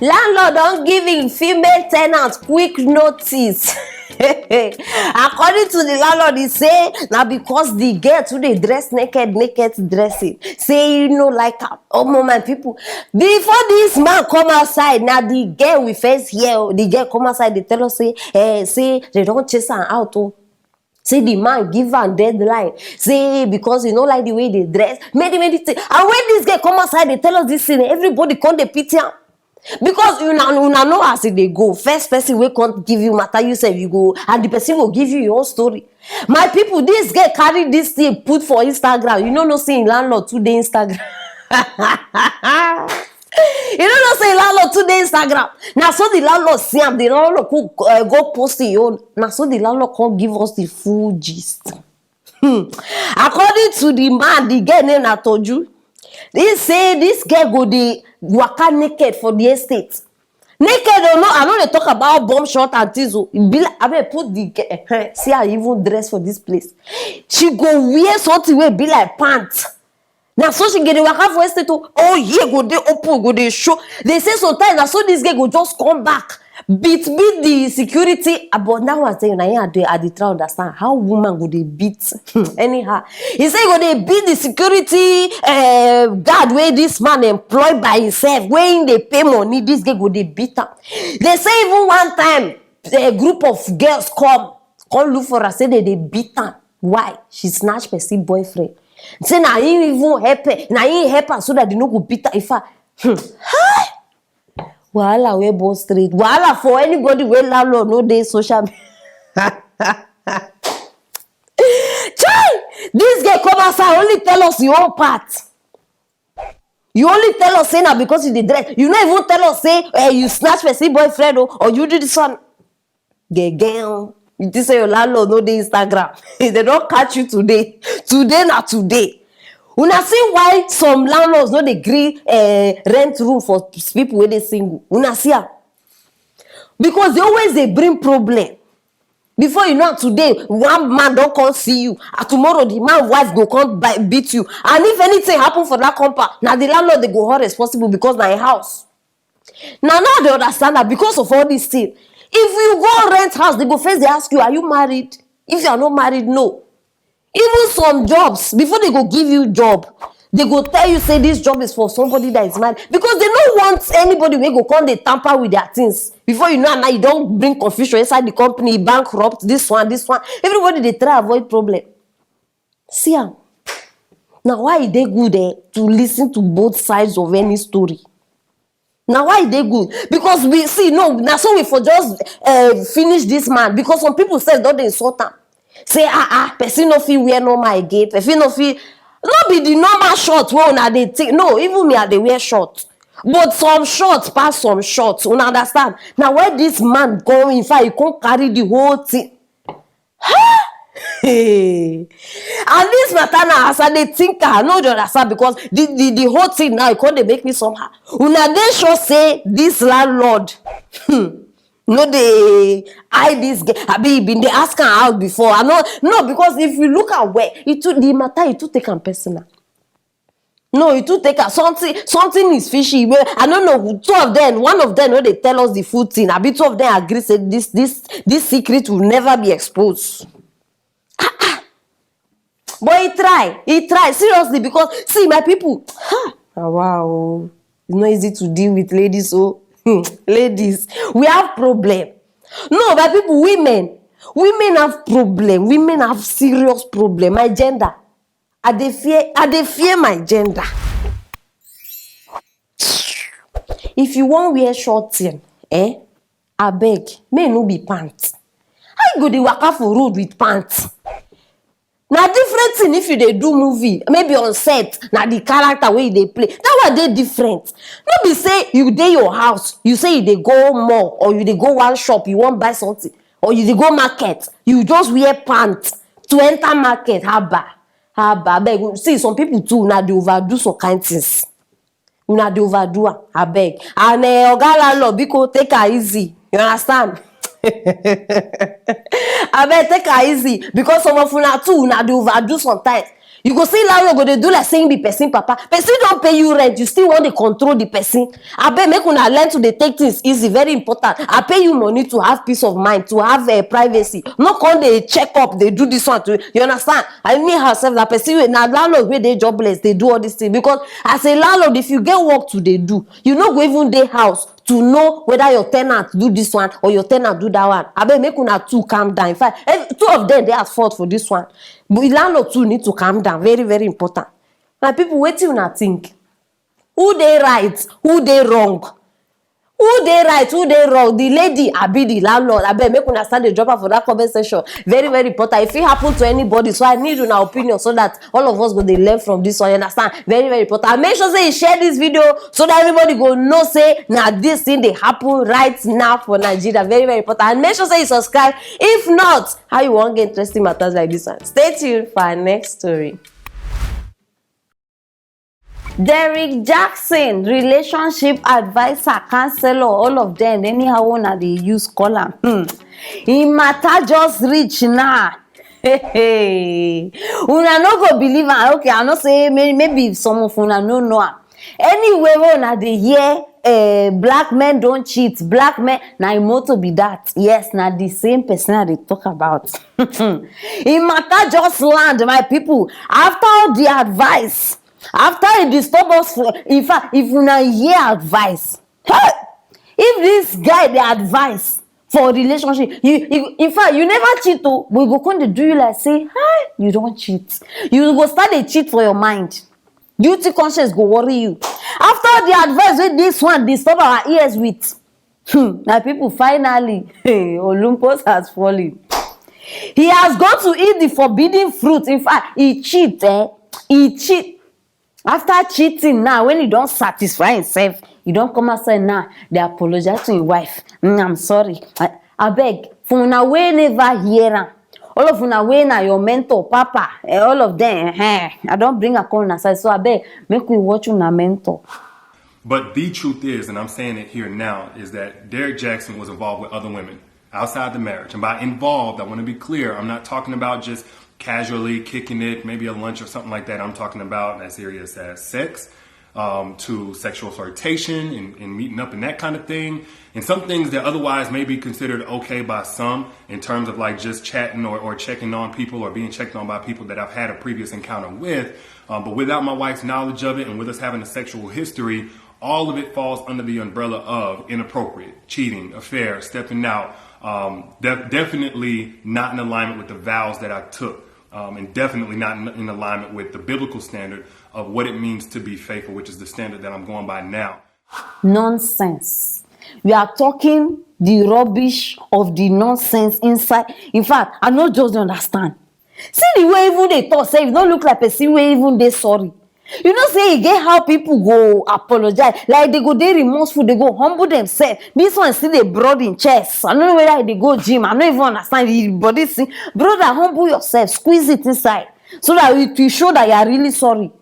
Landlord don't give him female tenants quick notice. According to the landlord, he say now because the girl too dey dress naked dressing. Say you know like oh my people. Before this man come outside, now the girl we first hear the girl come outside. They tell us say they don't chase her out. Oh. Say the man give her deadline. Say because you know like the way they dress, many things. And when this girl come outside, they tell us this thing. Everybody come dey pity am. Because you know as they go. First person will can't give you matter, you say you go, and the person will give you your own story. My people, this girl carry this thing put for Instagram. You know no saying landlord today Instagram. You know no saying landlord today Instagram. Now so the landlord see him, the landlord go post it on. Now so the landlord can't give us the full gist. According to the man, the girl name I told you. They say this girl go the waka naked for the estate. Naked or not, I know they talk about bomb shot and things. Be like, I mean, put the see how even dress for this place. She go wear something will be like pants. Now so she get the waka for estate. Oh yeah, go they open, go they show. They say sometimes now so this girl go just come back. Beat the security, but now I say I dey try understand how woman go dey beat anyhow. He say go dey beat the security guard where this man employed by himself, when they pay money, this guy go dey beat am. They say even one time a group of girls come look for her, say they beat am. Why? She snatched person boyfriend. Say na him even help her so that they no go beat her. If wahala wey born straight. Wahala for anybody wey landlord no dey social media. Chai! This girl come outside only tell us your own part. You only tell us say na because you dey dress. You no even tell us say you snatch person boyfriend or you do this one. Girl. You think say your landlord no dey Instagram. They don't catch you today. Today na today. Una see why some landlords no dey gree rent room for people wey dey single. Una see am. Because they always dey bring problem. Before you know today, one man don't come see you. And tomorrow the man wife go come beat you. And if anything happen for that compound, now the landlord they go hold responsible because na a house. Now they understand that because of all these things. If you go rent house, they go first they ask you, are you married? If you are not married, no. Even some jobs, before they go give you job, they go tell you say this job is for somebody that is married, because they don't want anybody who go come they tamper with their things. Before you know, now you don't bring confusion inside the company, bankrupt, this one. Everybody they try avoid problem. See am. Now why they good to listen to both sides of any story? Now why they good? Because we see no. Now so we for just finish this man, because some people say don't they insult him. Say person no fit wear normal again. Person no fit not be the normal short wey una dey take. No, even me I dey wear short. But some shorts pass some shorts. Una understand? Now where this man go, in fact, he can't carry the whole thing. Hey. And this matter now, as I dey think, I know you understand, because the whole thing now, it can't make me somehow. Una dey sure say this landlord. No, they hide this guy. I mean, been they ask her out before. I know, no, because if you look at where it took the matter, it took take him personal. No, it took take her something is fishy. I don't know. Two of them, one of them, when they tell us the food thing, I be two of them agree say this secret will never be exposed. But he try seriously, because see my people. Wow, it's not easy to deal with ladies, so. Ladies, we have problem. No, but people, women have problem. Women have serious problem. My gender, I dey fear my gender. If you want wear short thing, I beg, may no be pants. I go dey waka for road with pants. Now different thing if you dey do movie, maybe on set, now the character where they play, that one they different. No be say you dey your house, you say you dey go mall, or you dey go one shop, you want buy something, or you dey go market, you just wear pants to enter market. Haba, beg. See, some people too, now they overdo some kind things. Una dey overdo am, abeg. And oga landlord, biko take her easy. You understand? Abeg take her easy, because some of una too una dey overdo sometimes. You go see landlord go dey do like saying be person papa. Person don't pay you rent, you still want to control the person. I bet make una learn to dey take things easy, very important. I pay you money to have peace of mind, to have privacy. No come dey check up, they do this one to you understand. I mean herself that person na landlord wey dey jobless, they do all this thing because as a landlord, if you get work to dey do, you no go even dey house to know whether your tenant do this one or your tenant do that one. I bet make una two calm down. In fact, two of them they at fault for this one. But landlord too need to calm down. Very, very important. My people, wetin una think? Who they right? Who they wrong? Who they right? Who they wrong? The lady, I be the landlord. I bet make una start the dropper for that comment section. Very, very important. If it happen to anybody, so I need una opinion so that all of us go dey learn from this one. You understand? Very, very important. And make sure say you share this video so that everybody go know say now this thing they happen right now for Nigeria. Very, very important. And make sure say you subscribe. If not, how you want get interesting matters like this one? Stay tuned for our next story. Derrick Jackson, relationship advisor, counselor, all of them, anyhow una dey use call am. Im matter just reach now. Una no go believe am. Okay, I know say maybe some of una no know am. Anyway, wey una dey hear black men don't cheat, black men na im motto be that. Yes, na the same person I dey talk about. Im matter just land, my people. After all the advice, after it disturb us, in fact, if una hear advice, if this guy the advice for relationship, you in fact you never cheat oh, but go come to do you like say, hi, you don't cheat. You go start a cheat for your mind. Guilty conscience go worry you. After the advice with this one disturb our ears with, now people finally, Olympus has fallen. He has gone to eat the forbidden fruit. In fact, he cheat. He cheat. After cheating now, when he don't satisfy himself, he don't come outside now. They apologize to his wife. I'm sorry. I beg. For una way never hear am. All of una way na your mentor, papa. All of them. I don't bring a corner side. So I beg, make we watch una mentor. But the truth is, and I'm saying it here now, is that Derrick Jackson was involved with other women outside the marriage. And by involved, I want to be clear. I'm not talking about just casually kicking it, maybe a lunch or something like that. I'm talking about as serious as sex, to sexual flirtation and meeting up and that kind of thing. And some things that otherwise may be considered okay by some in terms of like just chatting or checking on people or being checked on by people that I've had a previous encounter with. But without my wife's knowledge of it and with us having a sexual history, all of it falls under the umbrella of inappropriate, cheating, affair, stepping out. Definitely not in alignment with the vows that I took. And definitely not in alignment with the biblical standard of what it means to be faithful, which is the standard that I'm going by now. Nonsense. We are talking the rubbish of the nonsense inside. In fact, I not just understand. See the way even they talk, say it don't look like a person way even they sorry. You know, say again how people go apologize, like they go they remorseful, they go humble themselves. This one see they broad in chest. I don't know whether they go gym. I don't even understand the body see. Brother, humble yourself, squeeze it inside, so that it will show that you are really sorry.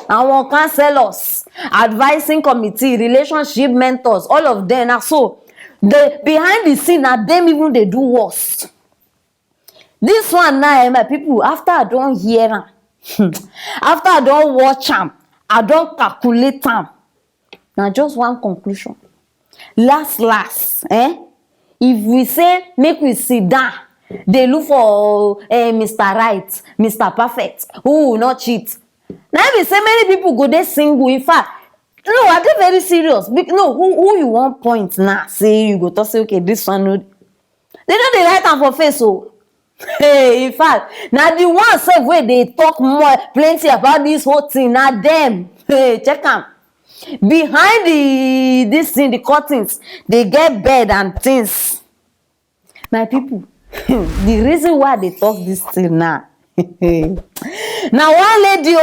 Our counselors, advising committee, relationship mentors, all of them are so. The behind the scene, now them even they do worse. This one now, my people, after I don't hear them, after I don't watch them, I don't calculate them. Now just one conclusion. Last, if we say make we sit down, they look for Mr. Right, Mr. Perfect, who will not cheat. Now we say many people go there single. In fact, no, I get very serious. No, who you want point now? Say you go to say okay, this one no. They know they write them for face so. Hey, in fact, now the one say where they talk more plenty about this whole thing. Now them, hey, check them. Behind this thing, the curtains, they get bed and things. My people, the reason why they talk this thing now. Now one lady,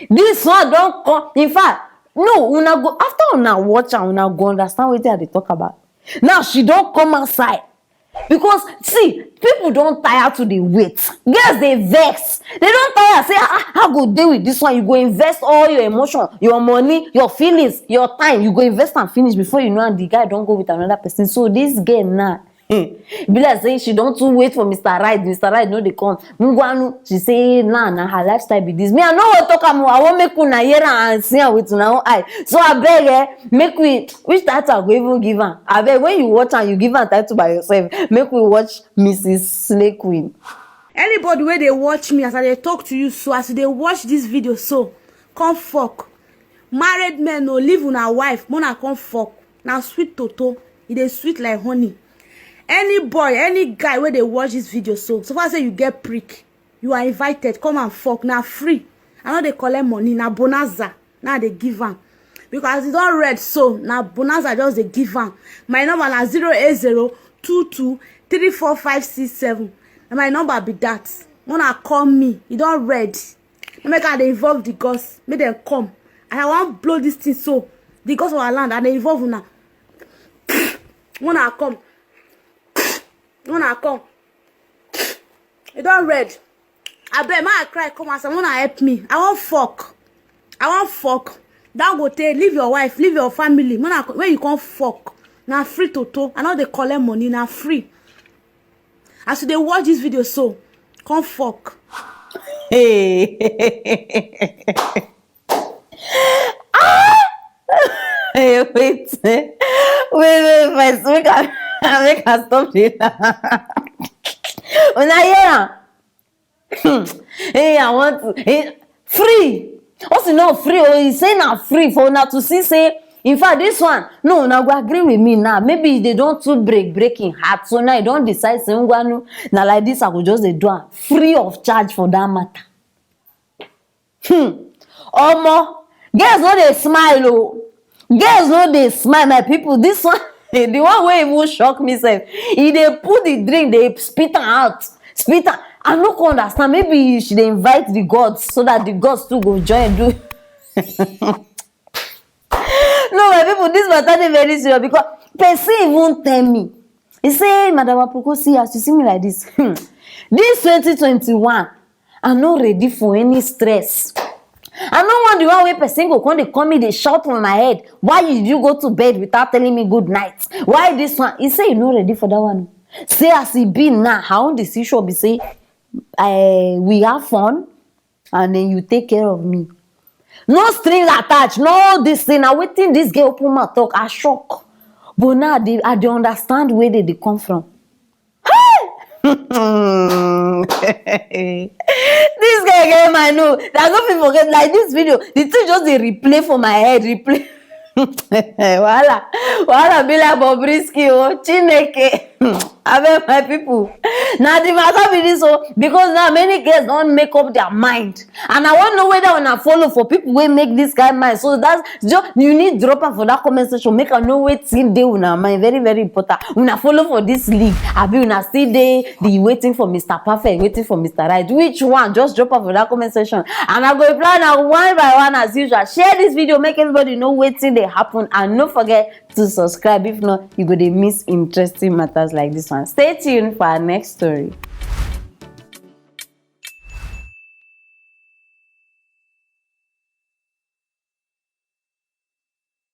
this one don't come. In fact, no, una go after una watch and una go understand what they talk about. Now she don't come outside. Because see, people don't tire to the wait. Girls they vex. They don't tire. Say, how go deal with this one? You go invest all your emotion, your money, your feelings, your time. You go invest and finish before you know, and the guy don't go with another person. So this girl now, Be like saying she don't too wait for Mr. Right. Mr. Right no dey come. Ngwanu, she say nah, her lifestyle be this. Me I no wan talk am. I wan make una hear am and see am with una own eye. So abeg, make we which title I go even give am. Abeg, when you watch am, you give am title by yourself. Make we watch Mrs. Slay Queen. Anybody wey dey watch me as I dey talk to you, so as you dey watch this video, so come fuck. Married men no leave una wife, mona come fuck. Now sweet toto, e dey sweet like honey. Any boy, any guy wey dey watch this video, so far say you get prick, you are invited, come and fuck. Now free. I know they collect money, na bonanza. Now they give am. Because e don red, so na bonanza just dey give am. My number na 08022345667. And my number be that. Wanna call me, e don red. Make I dey involve the gods, make them come. And I want blow this thing so the gods of our land and they involve una. Wanna come. Wanna come. E don red. I bet my cry come and say, wanna help me. I want fuck. That go take leave your wife, leave your family. When you come fuck. Now free toto. I know they collect money, now free. As they watch this video, so come fuck. Hey. Hey, wait. First, make I stop this. When I hear, hey, I want to free. Also, no free. Oh, he say now free for now to see say. In fact, this one, no, now go agree with me now. Maybe they don't too breaking heart. So now you don't decide say now like this, I could just do it free of charge for that matter. Omo, girls no dey smile oh. Girls no dey smile, my people. This one, the one wey even shock me sef. He dey put the drink, they spit am out. Spit am. I no go understand. Maybe you should invite the gods so that the gods too go join do. No, my people, this matter dey very serious because person even tell me. He say, Madam Aproko, see as you see me like this. This 2021, I'm not ready for any stress. I no want the one way person go come, they call me, they shout on my head. Why did you go to bed without telling me good night? Why this one? He say you not ready for that one. Say as he be now, how on this issue be say, we have fun, and then you take care of me. No strings attached, no this thing. Now waiting this girl open my talk, I shock. But now I dey understand where they come from. This guy get my nose. There's nothing forget like this video. The thing just dey replay for my head. Replay. Wahala be like Bobrisky oh Chineke. I beg my people. Now the matter be this oh, because now many girls don't make up their mind, and I want to know whether wanna follow for people wey make this guy mind. So that's just you need drop am for that comment section. Make I know wetin dey una mind. Very very important. Una follow for this league. Abi una still dey the waiting for Mr. Perfect, waiting for Mr. Right. Which one? Just drop am for that comment section, and I go reply now one by one as usual. Share this video, make everybody know wetin dey happen, and don't forget to subscribe. If not, you go dey miss interesting matters like this one. Stay tuned for our next story.